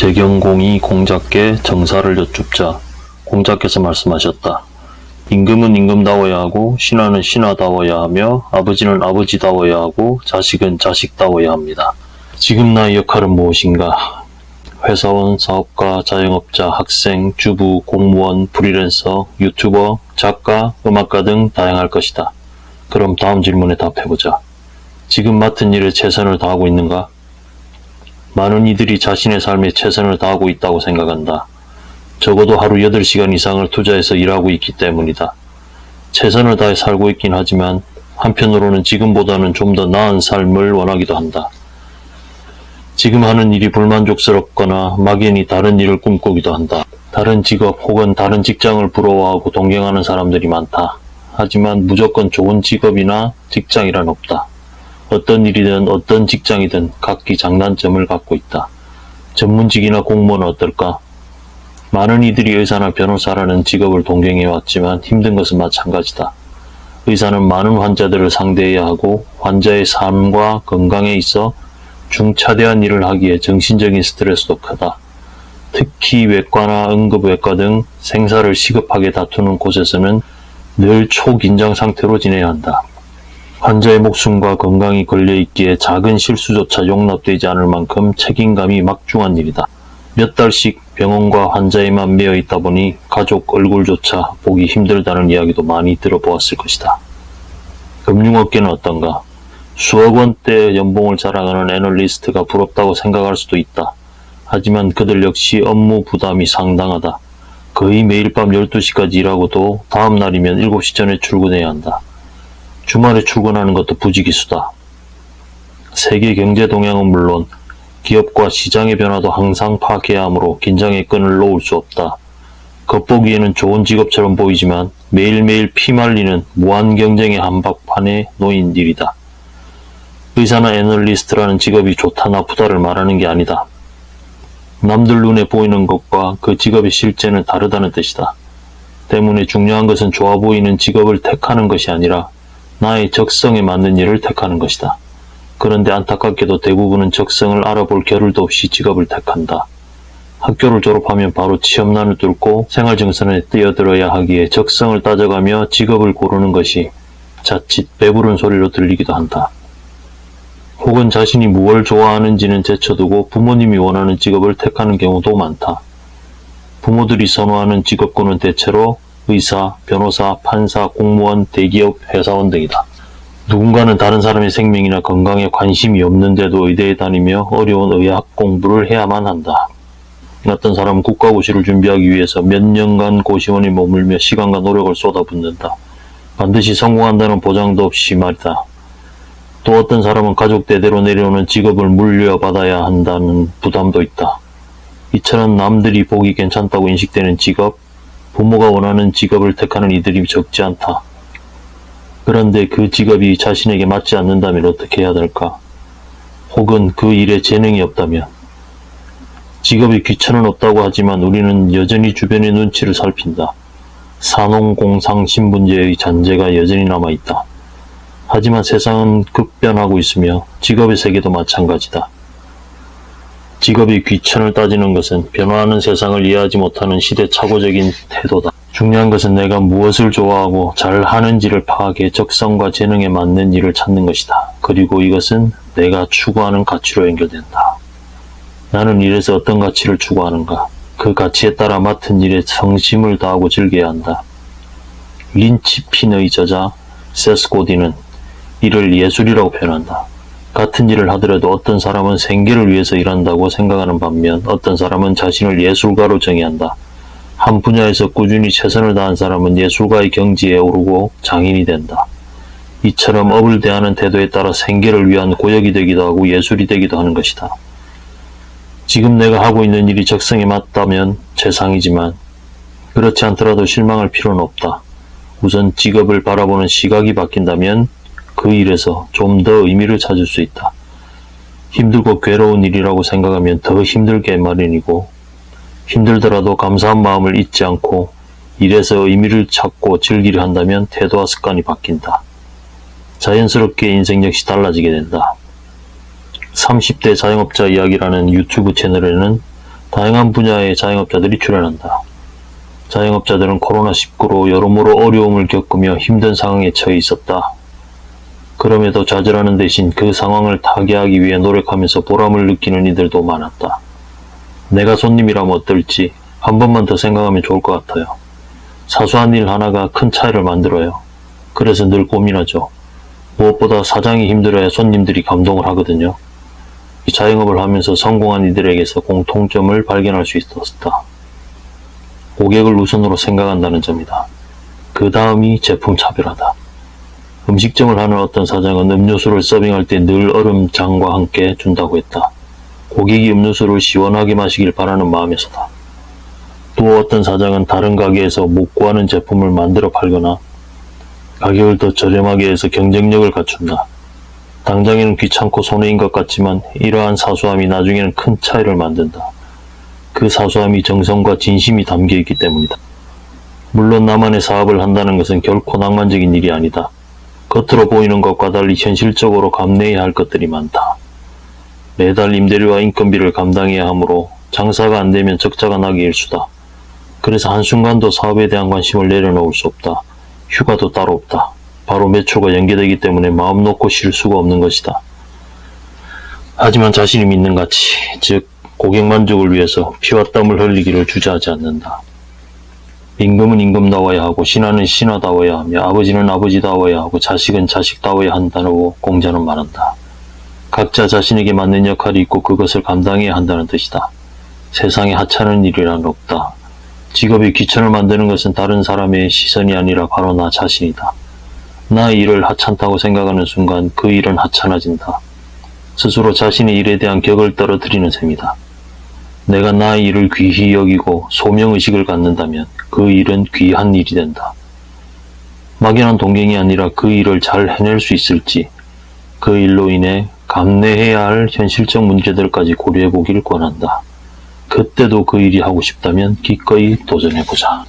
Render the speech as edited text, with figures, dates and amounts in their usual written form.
재경공이 공자께 정사를 여쭙자 공자께서 말씀하셨다. 임금은 임금다워야 하고 신하는 신하다워야 하며 아버지는 아버지다워야 하고 자식은 자식다워야 합니다. 지금 나의 역할은 무엇인가? 회사원, 사업가, 자영업자, 학생, 주부, 공무원, 프리랜서, 유튜버, 작가, 음악가 등 다양할 것이다. 그럼 다음 질문에 답해보자. 지금 맡은 일에 최선을 다하고 있는가? 많은 이들이 자신의 삶에 최선을 다하고 있다고 생각한다. 적어도 하루 8시간 이상을 투자해서 일하고 있기 때문이다. 최선을 다해 살고 있긴 하지만 한편으로는 지금보다는 좀 더 나은 삶을 원하기도 한다. 지금 하는 일이 불만족스럽거나 막연히 다른 일을 꿈꾸기도 한다. 다른 직업 혹은 다른 직장을 부러워하고 동경하는 사람들이 많다. 하지만 무조건 좋은 직업이나 직장이란 없다. 어떤 일이든 어떤 직장이든 각기 장단점을 갖고 있다. 전문직이나 공무원은 어떨까? 많은 이들이 의사나 변호사라는 직업을 동경해왔지만 힘든 것은 마찬가지다. 의사는 많은 환자들을 상대해야 하고 환자의 삶과 건강에 있어 중차대한 일을 하기에 정신적인 스트레스도 크다. 특히 외과나 응급외과 등 생사를 시급하게 다투는 곳에서는 늘 초긴장 상태로 지내야 한다. 환자의 목숨과 건강이 걸려있기에 작은 실수조차 용납되지 않을 만큼 책임감이 막중한 일이다. 몇 달씩 병원과 환자에만 매여 있다 보니 가족 얼굴조차 보기 힘들다는 이야기도 많이 들어보았을 것이다. 금융업계는 어떤가? 수억 원대 연봉을 자랑하는 애널리스트가 부럽다고 생각할 수도 있다. 하지만 그들 역시 업무 부담이 상당하다. 거의 매일 밤 12시까지 일하고도 다음 날이면 7시 전에 출근해야 한다. 주말에 출근하는 것도 부지기수다. 세계 경제 동향은 물론 기업과 시장의 변화도 항상 파악해야 하므로 긴장의 끈을 놓을 수 없다. 겉보기에는 좋은 직업처럼 보이지만 매일매일 피말리는 무한 경쟁의 한복판에 놓인 일이다. 의사나 애널리스트라는 직업이 좋다 나쁘다를 말하는 게 아니다. 남들 눈에 보이는 것과 그 직업의 실제는 다르다는 뜻이다. 때문에 중요한 것은 좋아 보이는 직업을 택하는 것이 아니라 나의 적성에 맞는 일을 택하는 것이다. 그런데 안타깝게도 대부분은 적성을 알아볼 겨를도 없이 직업을 택한다. 학교를 졸업하면 바로 취업난을 뚫고 생활정선에 뛰어들어야 하기에 적성을 따져가며 직업을 고르는 것이 자칫 배부른 소리로 들리기도 한다. 혹은 자신이 무엇을 좋아하는지는 제쳐두고 부모님이 원하는 직업을 택하는 경우도 많다. 부모들이 선호하는 직업군은 대체로 의사, 변호사, 판사, 공무원, 대기업, 회사원 등이다. 누군가는 다른 사람의 생명이나 건강에 관심이 없는데도 의대에 다니며 어려운 의학 공부를 해야만 한다. 어떤 사람은 국가고시를 준비하기 위해서 몇 년간 고시원에 머물며 시간과 노력을 쏟아붓는다. 반드시 성공한다는 보장도 없이 말이다. 또 어떤 사람은 가족 대대로 내려오는 직업을 물려받아야 한다는 부담도 있다. 이처럼 남들이 보기 괜찮다고 인식되는 직업, 부모가 원하는 직업을 택하는 이들이 적지 않다. 그런데 그 직업이 자신에게 맞지 않는다면 어떻게 해야 될까? 혹은 그 일에 재능이 없다면? 직업에 귀천은 없다고 하지만 우리는 여전히 주변의 눈치를 살핀다. 산업공상신분제의 잔재가 여전히 남아있다. 하지만 세상은 급변하고 있으며 직업의 세계도 마찬가지다. 직업의 귀천을 따지는 것은 변화하는 세상을 이해하지 못하는 시대착오적인 태도다. 중요한 것은 내가 무엇을 좋아하고 잘하는지를 파악해 적성과 재능에 맞는 일을 찾는 것이다. 그리고 이것은 내가 추구하는 가치로 연결된다. 나는 일에서 어떤 가치를 추구하는가? 그 가치에 따라 맡은 일에 성심을 다하고 즐겨야 한다. 린치핀의 저자 세스 고딘은 이를 예술이라고 표현한다. 같은 일을 하더라도 어떤 사람은 생계를 위해서 일한다고 생각하는 반면 어떤 사람은 자신을 예술가로 정의한다. 한 분야에서 꾸준히 최선을 다한 사람은 예술가의 경지에 오르고 장인이 된다. 이처럼 업을 대하는 태도에 따라 생계를 위한 고역이 되기도 하고 예술이 되기도 하는 것이다. 지금 내가 하고 있는 일이 적성에 맞다면 최상이지만 그렇지 않더라도 실망할 필요는 없다. 우선 직업을 바라보는 시각이 바뀐다면 그 일에서 좀 더 의미를 찾을 수 있다. 힘들고 괴로운 일이라고 생각하면 더 힘들게 마련이고 힘들더라도 감사한 마음을 잊지 않고 일에서 의미를 찾고 즐기려 한다면 태도와 습관이 바뀐다. 자연스럽게 인생 역시 달라지게 된다. 30대 자영업자 이야기라는 유튜브 채널에는 다양한 분야의 자영업자들이 출연한다. 자영업자들은 코로나19로 여러모로 어려움을 겪으며 힘든 상황에 처해 있었다. 그럼에도 좌절하는 대신 그 상황을 타개하기 위해 노력하면서 보람을 느끼는 이들도 많았다. 내가 손님이라면 어떨지 한 번만 더 생각하면 좋을 것 같아요. 사소한 일 하나가 큰 차이를 만들어요. 그래서 늘 고민하죠. 무엇보다 사장이 힘들어야 손님들이 감동을 하거든요. 이 자영업을 하면서 성공한 이들에게서 공통점을 발견할 수 있었다. 고객을 우선으로 생각한다는 점이다. 그 다음이 제품 차별화다. 음식점을 하는 어떤 사장은 음료수를 서빙할 때 늘 얼음장과 함께 준다고 했다. 고객이 음료수를 시원하게 마시길 바라는 마음에서다. 또 어떤 사장은 다른 가게에서 못 구하는 제품을 만들어 팔거나 가격을 더 저렴하게 해서 경쟁력을 갖춘다. 당장에는 귀찮고 손해인 것 같지만 이러한 사소함이 나중에는 큰 차이를 만든다. 그 사소함이 정성과 진심이 담겨 있기 때문이다. 물론 나만의 사업을 한다는 것은 결코 낭만적인 일이 아니다. 겉으로 보이는 것과 달리 현실적으로 감내해야 할 것들이 많다. 매달 임대료와 인건비를 감당해야 하므로 장사가 안 되면 적자가 나기 일쑤다. 그래서 한순간도 사업에 대한 관심을 내려놓을 수 없다. 휴가도 따로 없다. 바로 매출과 연계되기 때문에 마음 놓고 쉴 수가 없는 것이다. 하지만 자신이 믿는 가치, 즉 고객 만족을 위해서 피와 땀을 흘리기를 주저하지 않는다. 임금은 임금다워야 하고 신하는 신하다워야 하며 아버지는 아버지다워야 하고 자식은 자식다워야 한다고 공자는 말한다. 각자 자신에게 맞는 역할이 있고 그것을 감당해야 한다는 뜻이다. 세상에 하찮은 일이란 없다. 직업에 귀천을 만드는 것은 다른 사람의 시선이 아니라 바로 나 자신이다. 나의 일을 하찮다고 생각하는 순간 그 일은 하찮아진다. 스스로 자신의 일에 대한 격을 떨어뜨리는 셈이다. 내가 나의 일을 귀히 여기고 소명의식을 갖는다면 그 일은 귀한 일이 된다. 막연한 동경이 아니라 그 일을 잘 해낼 수 있을지, 그 일로 인해 감내해야 할 현실적 문제들까지 고려해 보기를 권한다. 그때도 그 일이 하고 싶다면 기꺼이 도전해보자.